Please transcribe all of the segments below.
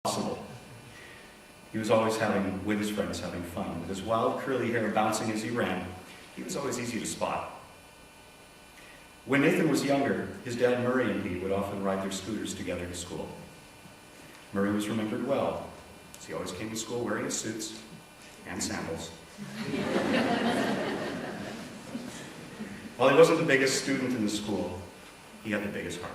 possible. He was always with his friends having fun. With his wild curly hair bouncing as he ran, he was always easy to spot. When Nathan was younger, his dad Murray and he would often ride their scooters together to school. Murray was remembered well, as he always came to school wearing his suits and sandals. While he wasn't the biggest student in the school, he had the biggest heart.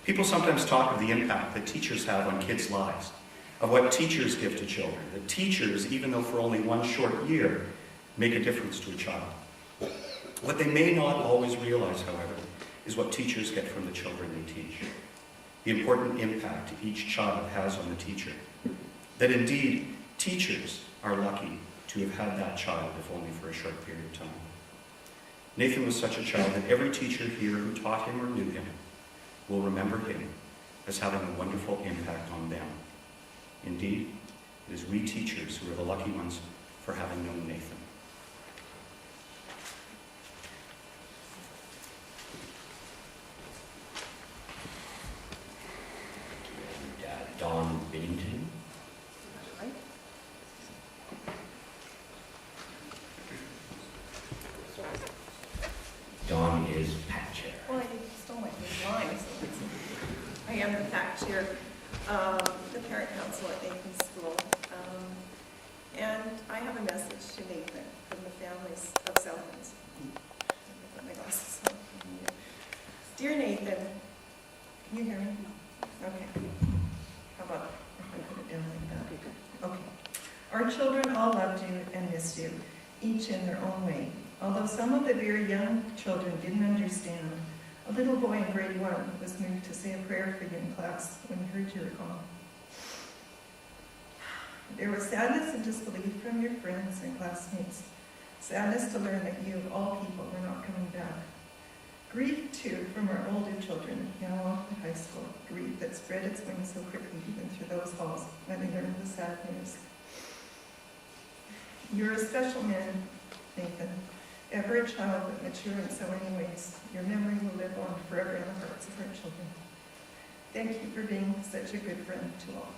People sometimes talk of the impact that teachers have on kids' lives, of what teachers give to children, that teachers, even though for only one short year, make a difference to a child. What they may not always realize, however, is what teachers get from the children they teach. The important impact each child has on the teacher. That indeed, teachers are lucky to have had that child, if only for a short period of time. Nathan was such a child that every teacher here who taught him or knew him will remember him as having a wonderful impact on them. Indeed, it is we teachers who are the lucky ones for having known Nathan. Don Binnington. Dawn is PAC chair. Well, you stole my first line, so I am the PAC chair, the parent council at Nathan's school. And I have a message to Nathan from the families of Southlands. I've got my glasses on. Dear Nathan, can you hear me? Okay. How about if I put it down like that? Okay. Our children all loved you and missed you, each in their own way. Although some of the very young children didn't understand, a little boy in grade 1 was moved to say a prayer for you in class when he heard you were gone. There was sadness and disbelief from your friends and classmates. Sadness to learn that you, of all people, were not coming back. Grief, too, from our older children, now off to high school. Grief that spread its wings so quickly even through those halls when they learned the sad news. You're a special man, Nathan. Ever a child, but mature in so many ways. Your memory will live on forever in the hearts of our children. Thank you for being such a good friend to all.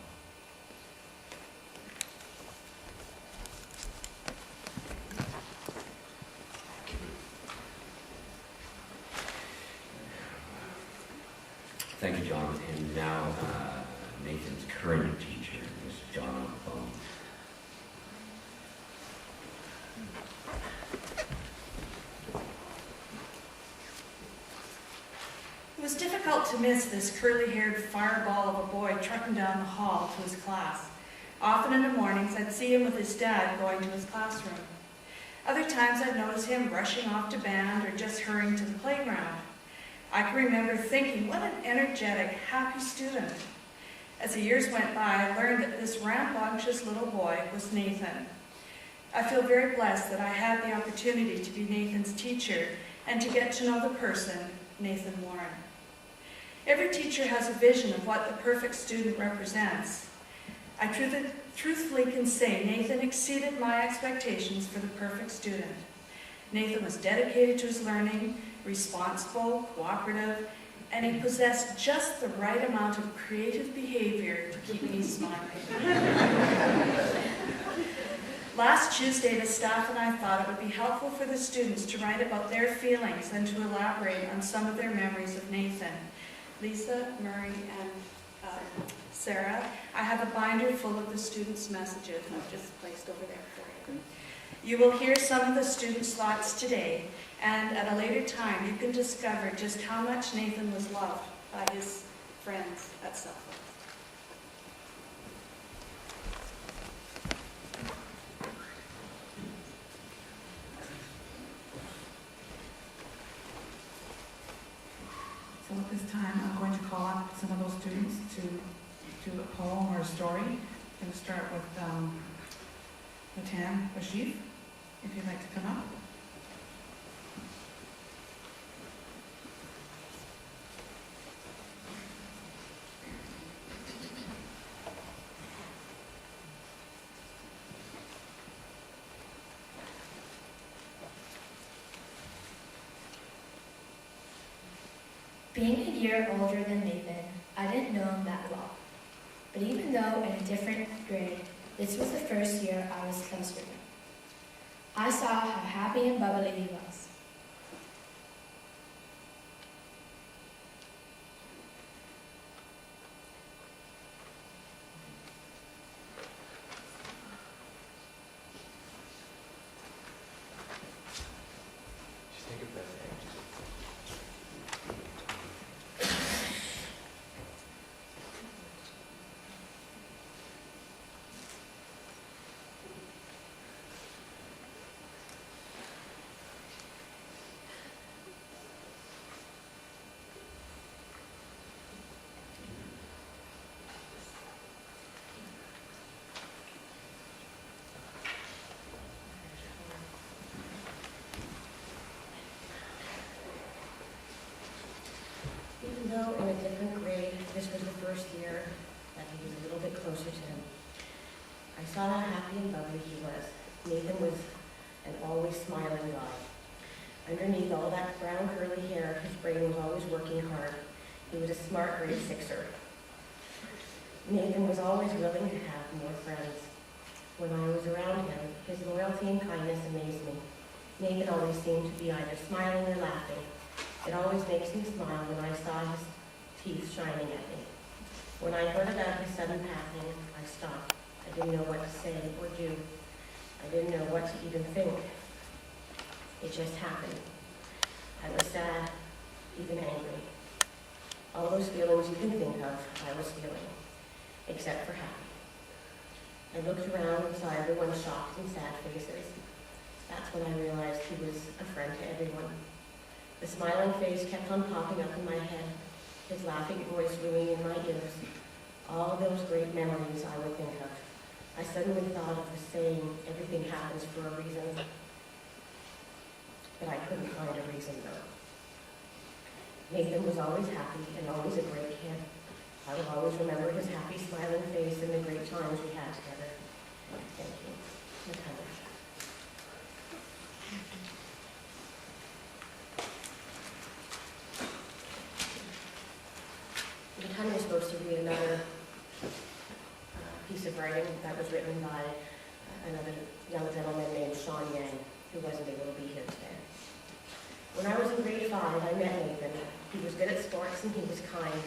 Thank you, John. And now Nathan's current teacher is John Bone. It was difficult to miss this curly-haired fireball of a boy trucking down the hall to his class. Often in the mornings, I'd see him with his dad going to his classroom. Other times, I'd notice him rushing off to band or just hurrying to the playground. I can remember thinking, what an energetic, happy student. As the years went by, I learned that this rambunctious little boy was Nathan. I feel very blessed that I had the opportunity to be Nathan's teacher and to get to know the person, Nathan Warren. Every teacher has a vision of what the perfect student represents. I truthfully can say Nathan exceeded my expectations for the perfect student. Nathan was dedicated to his learning, responsible, cooperative, and he possessed just the right amount of creative behavior to keep me smiling. Last Tuesday, the staff and I thought it would be helpful for the students to write about their feelings and to elaborate on some of their memories of Nathan. Lisa, Murray, and Sarah, I have a binder full of the students' messages I've just placed over there for you. You will hear some of the students' thoughts today, and at a later time you can discover just how much Nathan was loved by his friends at Southlands. So at this time, I'm going to call up some of those students to do a poem or a story. I'm going to start with Natan Bashif, if you'd like to come up. Being a year older than Nathan, I didn't know him that well. But even though in a different grade, this was the first year I was close with him. I saw how happy and bubbly he was. Just take a breath, Even though in a different grade, this was the first year that he was a little bit closer to him. I saw how happy and bubbly he was. Nathan was an always smiling guy. Underneath all that brown curly hair, his brain was always working hard. He was a smart grade sixer. Nathan was always willing to have more friends. When I was around him, his loyalty and kindness amazed me. Nathan always seemed to be either smiling or laughing. It always makes me smile when I saw his teeth shining at me. When I heard about his sudden passing, I stopped. I didn't know what to say or do. I didn't know what to even think. It just happened. I was sad, even angry. All those feelings you can think of, I was feeling, except for happy. I looked around and saw everyone's shocked and sad faces. That's when I realized he was a friend to everyone. The smiling face kept on popping up in my head, his laughing voice ringing in my ears. All those great memories I would think of. I suddenly thought of the saying, everything happens for a reason. But I couldn't find a reason though. Nathan was always happy and always a great kid. I will always remember his happy, smiling face and the great times we had together. Thank you. Natalia. Natalia was supposed to read another piece of writing that was written by another young gentleman named Sean Yang, who wasn't able to be here today. When I was in grade 5, I met Nathan. He was good at sports and he was kind.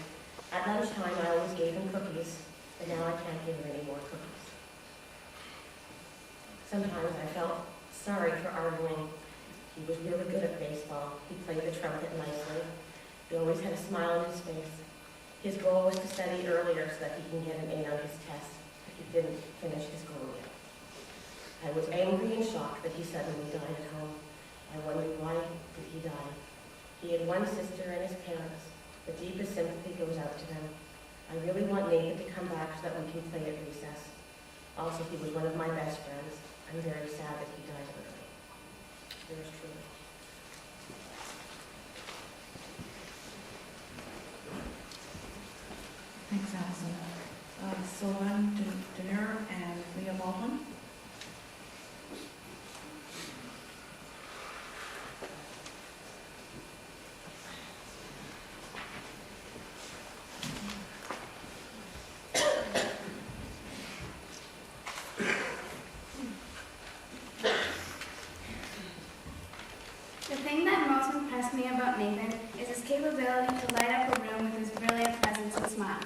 At lunchtime, I always gave him cookies, but now I can't give him any more cookies. Sometimes I felt sorry for arguing. He was really good at baseball. He played the trumpet nicely. He always had a smile on his face. His goal was to study earlier so that he can get an A on his test, but he didn't finish his goal yet. I was angry and shocked that he suddenly died at home. I wondered why did he die. He had one sister and his parents. The deepest sympathy goes out to them. I really want Nathan to come back so that we can play at recess. Also, he was one of my best friends. I'm very sad that he died early. Yours truly. Thanks, Allison. Sylvan Denner and Leah Baldwin. The thing that most impressed me about Nathan is his capability to light up a room with his brilliant presence and smile.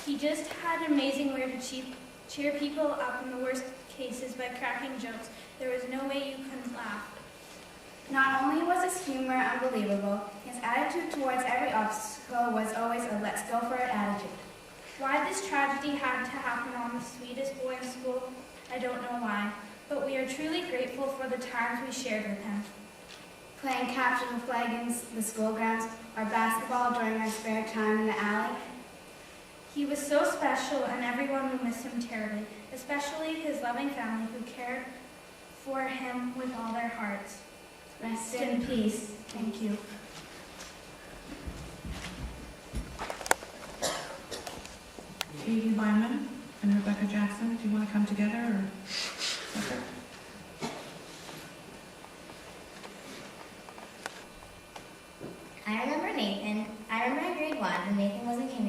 He just had an amazing way to cheer people up in the worst cases by cracking jokes. There was no way you couldn't laugh. Not only was his humor unbelievable, his attitude towards every obstacle was always a let's go for it attitude. Why this tragedy had to happen on the sweetest boy in school, I don't know why, but we are truly grateful for the times we shared with him. Playing capture the flag in the school grounds, or basketball during our spare time in the alley. He was so special and everyone will miss him terribly, especially his loving family who cared for him with all their hearts. Rest in peace. Thank you. Katie Lyman and Rebecca Jackson, do you want to come together or separate? I remember Nathan. I Nathan was in kindergarten.